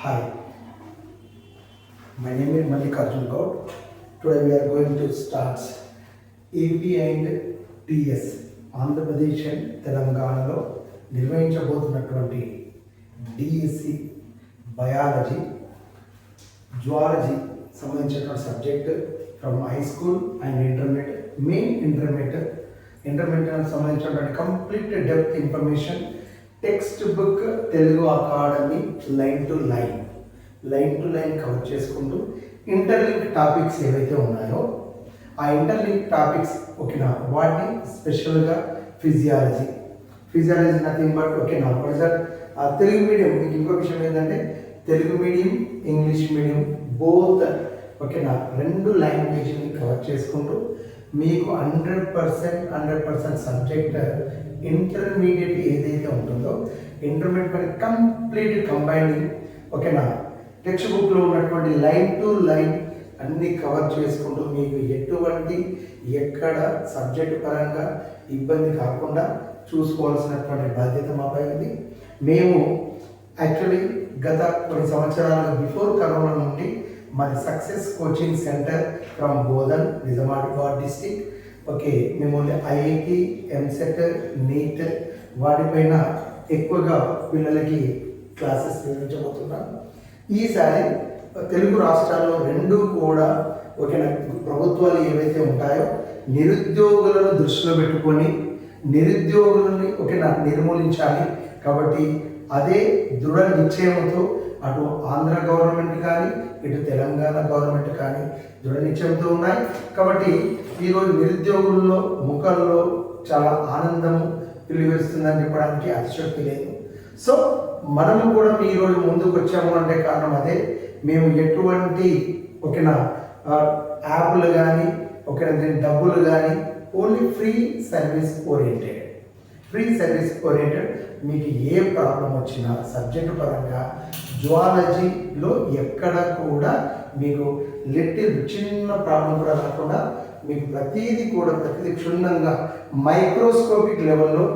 Hi, my name is Mallikarjun Gaud. Today we are going to start AP and TS Andhra Pradesh and తెలంగాణలో నిర్వహించబోతున్నటువంటి DSC biology zoology సంబంధించినటువంటి subject from high school and intermediate main intermediate సంబంధించినటువంటి complete depth information textbook Telugu academy line to line cover చేసుకుంటూ interlink topics ఏవైతే ఉన్నాయో ఆ interlink topics ఓకేనా వాటిని స్పెషల్గా ఫిజియాలజీ నథింగ్ బట్ ఓకేనా వాట్ దట్ తెలుగు మీడియం మీకు ఇంకో విషయం ఏంటంటే Telugu medium English medium both ఓకేనా రెండు లాంగ్వేజ్ని కవర్ చేసుకుంటూ మీకు 100% సబ్జెక్ట్ ఇంటర్మీడియట్ ఏదైతే ఉంటుందో ఇంటర్మీడియట్ పైన కంప్లీట్ కంబైనింగ్ ఓకేనా టెక్స్ట్ బుక్లో ఉన్నటువంటి లైన్ టు లైన్ అన్నీ కవర్ చేసుకుంటూ మీకు ఎక్కడ సబ్జెక్ట్ పరంగా ఇబ్బంది కాకుండా చూసుకోవాల్సినటువంటి బాధ్యత మాపై ఉంది. మేము యాక్చువల్లీ గత కొన్ని సంవత్సరాలుగా బిఫోర్ కరోనా నుండి మాది success coaching centre from Bodhan Nizamabad district okay మేము ఐఐటి ఎంసెట్ నీట్ వాటిపైన ఎక్కువగా పిల్లలకి క్లాసెస్ నిర్వహించబోతున్నాం. ఈసారి తెలుగు రాష్ట్రాల్లో రెండు కూడా ఓకేనా ప్రభుత్వాలు ఏవైతే ఉంటాయో నిరుద్యోగులను దృష్టిలో పెట్టుకొని నిరుద్యోగులని ఓకేనా నిర్మూలించాలి. కాబట్టి అదే దృఢ నిశ్చయంతో అటు ఆంధ్ర గవర్నమెంట్ కానీ ఇటు తెలంగాణ గవర్నమెంట్ కానీ దృఢ నిశ్చయంతో ఉన్నాయి. కాబట్టి ఈరోజు నిరుద్యోగుల్లో ముఖంలో చాలా ఆనందము వెలువరిస్తుందని చెప్పడానికి అతిశక్తి లేదు. సో మనము కూడా ఈరోజు ముందుకు వచ్చాము అంటే కారణం అదే. మేము ఎటువంటి ఓకేనా యాప్లు కానీ ఓకేనా డబ్బులు కానీ ఓన్లీ ఫ్రీ సర్వీస్ ఓరియంటెడ్ మీకు ఏ ప్రాబ్లం వచ్చినా సబ్జెక్ట్ పరంగా జువాలజీలో ఎక్కడ కూడా మీకు చిన్న ప్రాబ్లం కూడా రాకుండా మీకు ప్రతిదీ క్షుణ్ణంగా మైక్రోస్కోపిక్ లెవెల్లో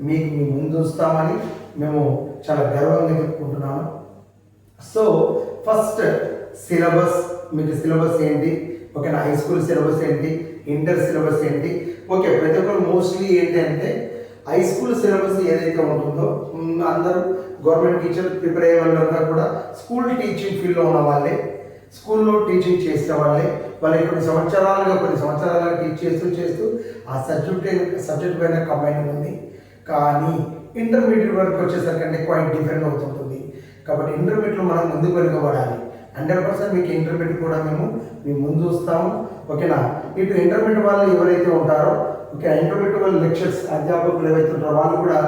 మీకు మీ ముందు వస్తామని మేము చాలా గర్వంగా చెప్పుకుంటున్నాము. సో ఫస్ట్ సిలబస్ మీకు సిలబస్ ఏంటి ఓకేనా హై స్కూల్ సిలబస్ ఏంటి ఇంటర్ సిలబస్ ఏంటి ఓకే ప్రతి ఒక్కరు మోస్ట్లీ ఏంటి అంటే హై స్కూల్ సిలబస్ ఏదైతే ఉంటుందో అందరూ గవర్నమెంట్ టీచర్ ప్రిపేర్ అయ్యే వాళ్ళంతా కూడా స్కూల్ టీచింగ్ ఫీల్డ్లో ఉన్న వాళ్ళే స్కూల్లో టీచింగ్ చేసే వాళ్ళకి కొన్ని సంవత్సరాలుగా టీచ్ చేస్తూ ఆ సబ్జెక్ట్ పైన కంబైన్ ఉంది. కానీ ఇంటర్మీడియట్ వరకు వచ్చేసరికి అంటే క్వైట్ డిఫరెంట్ అవుతుంటుంది. కాబట్టి ఇంటర్మీడియట్లో మనం ముందుకు వెనుకబడాలి. 100% మీకు ఇంటర్మీడియట్ కూడా మేము ముందు వస్తాము ఓకేనా. ఇటు ఇంటర్మీడియట్ వాళ్ళు ఎవరైతే ఉంటారో ఓకే ఇంటర్మీడియట్ వాళ్ళు లెక్చర్స్ అధ్యాపకులు ఏవైతే ఉంటారో వాళ్ళు కూడా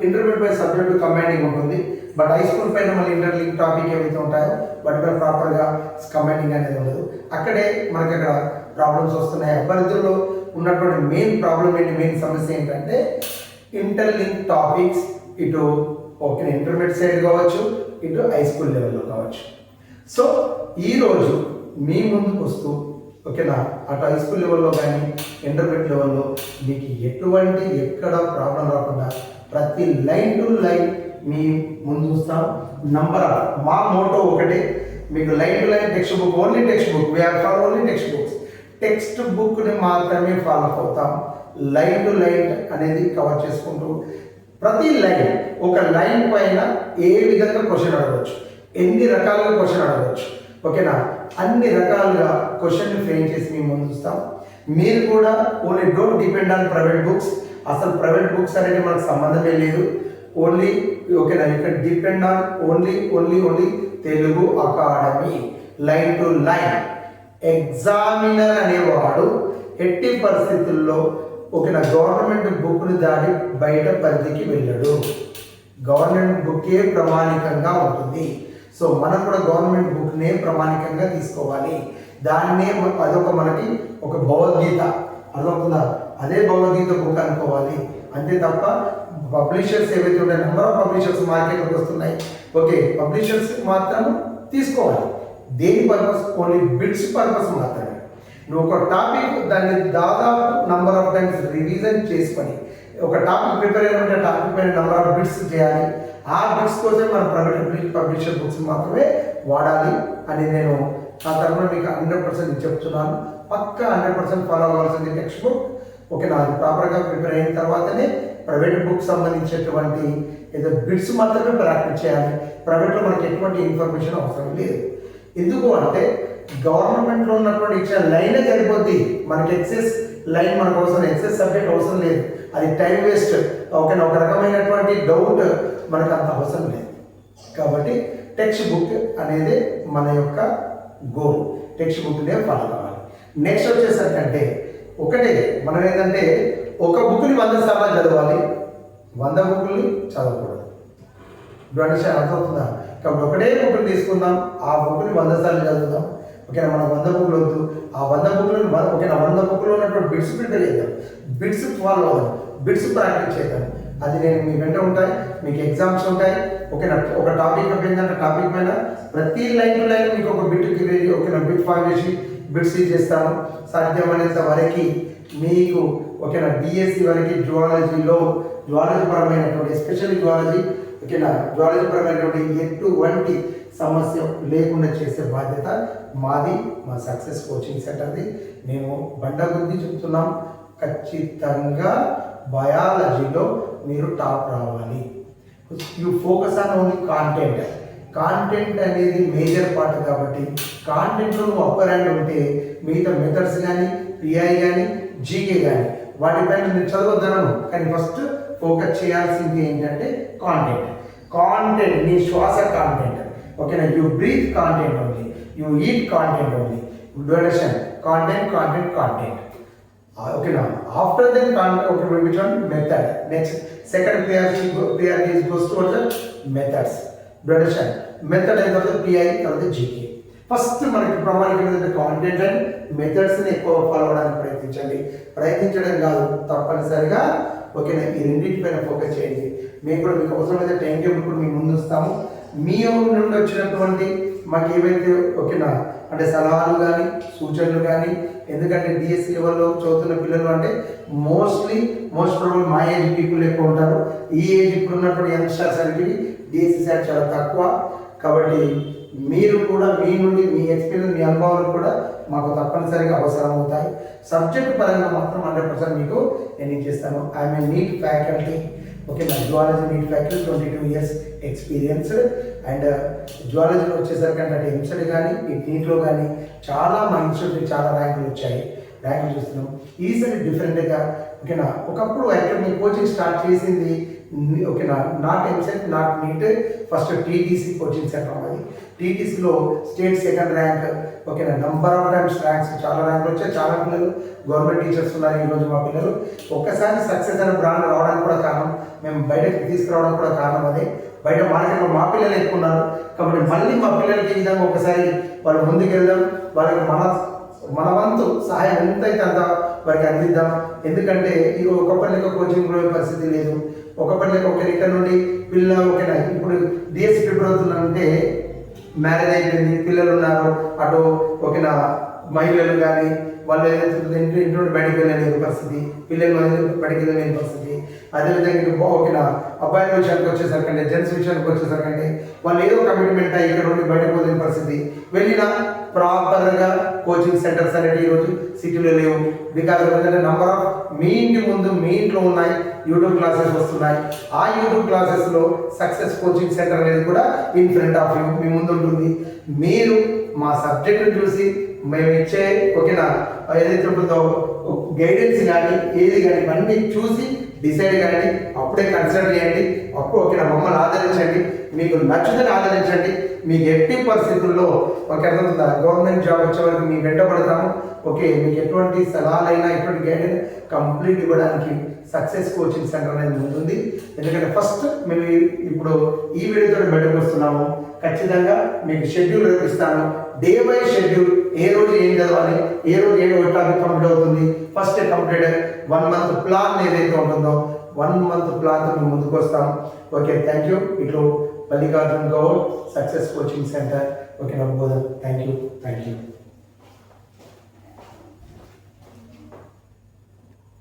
ఇంటర్మీడియట్ పై సబ్జెక్టు కంబైనింగ్ ఉంటుంది. బట్ హై స్కూల్ పైన మళ్ళీ ఇంటర్లింక్ టాపిక్ ఏవైతే ఉంటాయో వాటి పైన ప్రాపర్గా కంబైనింగ్ అనేది ఉండదు. అక్కడే మనకి అక్కడ ప్రాబ్లమ్స్ వస్తున్నాయి. అభ్యర్థుల్లో ఉన్నటువంటి మెయిన్ సమస్య ఏంటంటే ఇంటర్లింక్ టాపిక్స్ ఇటు ఓకే ఇంటర్మీడియట్ సైడ్ కావచ్చు ఇటు హై స్కూల్ లెవెల్లో కావచ్చు. సో ఈరోజు మీ ముందుకు వస్తూ ఓకేనా అటు హై స్కూల్ లెవెల్లో కానీ ఇంటర్మీడియట్ లెవెల్లో మీకు ఎక్కడ ప్రాబ్లం రాకుండా ప్రతి లైన్ టు లైన్ మీ ముందు వస్తాం. మా మోటో ఒకటే, మీకు line to line text book we are for only text బుక్ని మాత్రమే ఫాలో అవుతాం. లైన్ టు లైన్ అనేది కవర్ చేసుకుంటూ ప్రతి లైన్ ఒక లైన్ పైన ఏ విధంగా క్వశ్చన్ అడగవచ్చు, ఎన్ని రకాలుగా క్వశ్చన్ అడగవచ్చు ఓకేనా అన్ని రకాలుగా క్వశ్చన్ని ఫ్రేమ్ చేసి మేము ముందు చూస్తాం. మీరు కూడా only don't depend on private books. అసలు ప్రైవేట్ బుక్స్ అనేది మనకు సంబంధమే లేదు. ఓన్లీ ఓకేనా ఇక్కడ depend on only Telugu academy line to line. Examiner అనేవాడు ఎట్టి పరిస్థితుల్లో ఓకేనా గవర్నమెంట్ బుక్ని దాటి బయట పరిధికి వెళ్ళడు. గవర్నమెంట్ బుక్కే ప్రమాణికంగా ఉంటుంది. సో మనం కూడా గవర్నమెంట్ బుక్నే ప్రమాణికంగా తీసుకోవాలి. దాన్నే అదొక మనకి ఒక భగవద్గీత అదొక అదే భగవద్గీత బుక్ అనుకోవాలి. అంతే తప్ప పబ్లిషర్స్ ఏవైతే ఉంటాయో నెంబర్ ఆఫ్ పబ్లిషర్స్ మార్కెట్లోకి వస్తున్నాయి ఓకే పబ్లిషర్స్ మాత్రం తీసుకోవాలి. దేని పర్పస్ ఓన్లీ బిట్స్ పర్పస్ మాత్రమే. నువ్వు ఒక టాపిక్ దాన్ని దాదాపు నంబర్ ఆఫ్ టైమ్స్ రివిజన్ చేసుకొని ఒక టాపిక్ ప్రిపేర్ అయ్యామంటే టాపిక్ పైన నెంబర్ ఆఫ్ బిట్స్ చేయాలి. ఆ బుక్స్ కోసం మన ప్రైవేట్ పబ్లిషర్ బుక్స్ మాత్రమే వాడాలి అని నేను ఆ తరఫున మీకు 100% చెప్తున్నాను. పక్కా 100% ఫాలో అవ్వాల్సింది టెక్స్ట్ బుక్. ఓకేనా, అది ప్రాపర్గా ప్రిపేర్ అయిన తర్వాతనే ప్రైవేట్ బుక్ సంబంధించినటువంటి ఏదో బిట్స్ మాత్రమే ప్రాక్టీస్ చేయాలి. ప్రైవేట్లో మనకి ఎటువంటి ఇన్ఫర్మేషన్ అవసరం లేదు. ఎందుకు అంటే గవర్నమెంట్లో ఉన్నటువంటి ఇచ్చిన లైనే సరిపోద్ది. మనకి ఎక్సెస్ లైన్ మనకు అవసరం, ఎక్సెస్ సబ్జెక్ట్ అవసరం లేదు. అది టైం వేస్ట్. ఓకేనా, ఒక రకమైనటువంటి డౌట్ మనకు అంత అవసరం లేదు. కాబట్టి టెక్స్ట్ బుక్ అనేది మన యొక్క గోల్. టెక్స్ట్ బుక్నే ఫాలో కావాలి. నెక్స్ట్ వచ్చేసరికంటే ఒకటే మనం ఏంటంటే ఒక బుక్ని 100 సార్లు చదవాలి, 100 బుక్ని చదవకూడదు. ఇప్పుడు అర్థమవుతుందా? కాబట్టి ఒకటే బుక్ని తీసుకుందాం, ఆ బుక్ని 100 సార్లు చదువుదాం. ఓకేనా, మనం 100 బుక్లు వద్దు, ఆ 100 బుక్లను ఓకేనా 100 బుక్లో ఉన్నటువంటి బిట్స్ ప్రిపేర్ చేద్దాం, బిట్స్ ఫాలో అవుదాం, బిట్స్ ప్రాక్టీస్ చేద్దాం. అది నేను మీ వెంట ఉంటాయి, మీకు ఎగ్జామ్స్ ఉంటాయి. ఓకేనా, ఒక టాపిక్ ఏంటంటే టాపిక్ పైన ప్రతి లైన్ టు లైన్ మీకు ఒక బిట్ ఓకేనా బిట్ ఫామ్ చేసి బిట్స్ చేస్తాను. సాధ్యమైనంత వరకు మీకు ఓకేనా డిఎస్సి వరకు జువాలజీ పరమైనటువంటి ఎస్పెషల్లీ జువాలజీ ఓకేనా జువాలజీ పరమైనటువంటి ఎటువంటి సమస్య లేకుండా చేసే బాధ్యత మాది, మా సక్సెస్ కోచింగ్ సెంటర్ది. మేము బండగుద్ది చెప్తున్నాం, ఖచ్చితంగా బయాలజీలో మీరు టాప్ రావాలి. You focus on only content అనేది మేజర్ పార్ట్. కాబట్టి కాంటెంట్లో నువ్వు అప్పర్ హ్యాండ్ ఉంటే మిగతా మెథడ్స్ కానీ పిఐ కానీ జీకే కానీ వాటిపైన నేను చదవద్దనను, కానీ ఫస్ట్ ఫోకస్ చేయాల్సింది ఏంటంటే కాంటెంట్ నీ శ్వాస కాంటెంట్. ఓకేనా, you breathe content only, you eat content only. Donation content. ఓకేనా, after then which one method. Next second priority goes towards the methods. Donation method అయిన తర్వాత పిఐ, తర్వాత జీకే. ఫస్ట్ మనకి ప్రామాణికమైన కాంటెంట్ అండ్ మెథడ్స్ని ఎక్కువ ఫాలో అవడానికి ప్రయత్నించడం కాదు, తప్పనిసరిగా ఓకేనా ఈ రెండింటిపైన ఫోకస్ చేయండి. మేము కూడా మీకు అవసరమైతే టైం టేబుల్ కూడా మేము ముందు ఇస్తాము. మీ నుండి వచ్చినటువంటి మాకు ఏవైతే ఓకేనా అంటే సలహాలు కానీ సూచనలు కానీ, ఎందుకంటే డిఎస్సి లెవెల్లో చదువుతున్న పిల్లలు అంటే మోస్ట్ ప్రాబ్లం మా ఏజ్ పీపుల్ ఎక్కువ ఉంటారు. ఈ ఏజ్ ఇప్పుడు ఉన్నటువంటి యంగ్స్టర్స్ అనేది డిఎస్సి శాట్ చాలా తక్కువ. కాబట్టి మీరు కూడా మీ నుండి మీ ఎక్స్పీరియన్స్ మీ అనుభవాలు కూడా మాకు తప్పనిసరిగా అవసరం అవుతాయి. సబ్జెక్ట్ పరంగా మాత్రం 100% మీకు నేను ఇచ్చేస్తాను. I'm a NEET faculty. Okay, నా zoology NEET faculty 22 years experience. And జువాలజీలో వచ్చేసరికి అంటే ఎంసెట్ కానీ ఈ నీట్లో కానీ చాలా మా ఇన్స్టిట్యూట్కి చాలా ర్యాంకులు చూస్తున్నాం. ఈసారి డిఫరెంట్గా ఓకేనా. ఒకప్పుడు యాక్చువల్ మీ కోచింగ్ స్టార్ట్ చేసింది ఓకేనా not EAMCET not NEET, first TTC coaching centre అది. టీటీసీలో స్టేట్ 2nd ర్యాంక్. ఓకేనా, నంబర్ ఆఫ్ టైమ్స్ ర్యాంక్స్, చాలా ర్యాంకులు వచ్చాయి. చాలా పిల్లలు గవర్నమెంట్ టీచర్స్ ఉన్నారు ఈరోజు మా పిల్లలు. ఒక్కసారి సక్సెస్ అనే బ్రాండ్ రావడానికి కూడా కారణం, మేము బయటకి తీసుకురావడానికి కూడా కారణం అదే. బయట మార్కెట్లో మా పిల్లలు ఎక్కువ ఉన్నారు. కాబట్టి మళ్ళీ మా పిల్లలకి ఈ విధంగా ఒకసారి వాళ్ళు ముందుకు వెళ్దాం, వాళ్ళకి మన వంతు సహాయం ఎంతైతే అంత వారికి అందిద్దాం. ఎందుకంటే ఇది ఒకప్పటి లెక్క కోచింగ్ పోయే పరిస్థితి లేదు. ఒకప్పటి లెక్క ఒక ఇక్కడ నుండి ఓకేనా ఇప్పుడు డిఎస్సి ప్రిపేర్ అవుతుందంటే మ్యారేజ్ అయిపోయింది, పిల్లలు ఉన్నారు, అటు ఓకేనా మహిళలు కానీ వాళ్ళు ఏదైతే ఇంటి నుండి బయటకు వెళ్ళలేని పరిస్థితి, పిల్లలు బయటకు వెళ్ళలేని పరిస్థితి. అదేవిధంగా ఓకేనా అబ్బాయిల విషయానికి వచ్చేసరికంటే జెంట్స్ విషయానికి వచ్చేసరికంటే వాళ్ళు ఏదో కమిట్మెంట్ అయ్యి ఇక్కడ నుండి బయటకు పోలేని పరిస్థితి. వెళ్ళినా ప్రాపర్గా కోచింగ్ సెంటర్స్ అనేవి ఈరోజు సిటీలో లేవు. బికాజ్ ఏంటంటే నంబర్ ఆఫ్ మీ ఇంటి ముందు మీ ఇంట్లో ఉన్నాయి యూట్యూబ్ క్లాసెస్ వస్తున్నాయి. ఆ యూట్యూబ్ క్లాసెస్లో సక్సెస్ కోచింగ్ సెంటర్ అనేది కూడా ఇన్ ఫ్రంట్ ఆఫ్ యూ మీ ముందు ఉంటుంది. మీరు మా సబ్జెక్టును చూసి మేము ఇచ్చే ఓకేనా ఏదైతే ఉంటుందో గైడెన్స్ కానీ ఏది కానీ ఇవన్నీ చూసి డిసైడ్ కానీ అప్పుడే కన్సిడర్ చేయండి. అప్పుడు ఓకేనా మమ్మల్ని ఆదరించండి, మీకు నచ్చుదని ఆదరించండి. మీకు ఎట్టి పరిస్థితుల్లో ఒక అర్థమవుతుందా గవర్నమెంట్ జాబ్ వచ్చే వరకు మేము వెంటబడతాము. ఓకే, మీకు ఎటువంటి సలహాలైనా ఎటువంటి గైడెన్స్ కంప్లీట్ ఇవ్వడానికి సక్సెస్ కోచింగ్ సెంటర్ అనేది ఉంటుంది. ఎందుకంటే ఫస్ట్ మేము ఇప్పుడు ఈ వీడియోతో బయటకు వస్తున్నాము. ఖచ్చితంగా మీకు షెడ్యూల్ రేపిస్తాను, డే బై షెడ్యూల్, ఏ రోజు ఏం చదవాలి, ఏ రోజు ఏ టాపిక్ కంప్లీట్ అవుతుంది. ఫస్ట్ కంప్లీట్ 1 month ప్లాన్ ఏదైతే ఉంటుందో 1 month ప్లాన్తో మేము ముందుకు వస్తాం. Okay, thank you. ఇట్లు Mallikarjun Goud success coaching centre. Okay, నమ్మబోదాం. Thank you.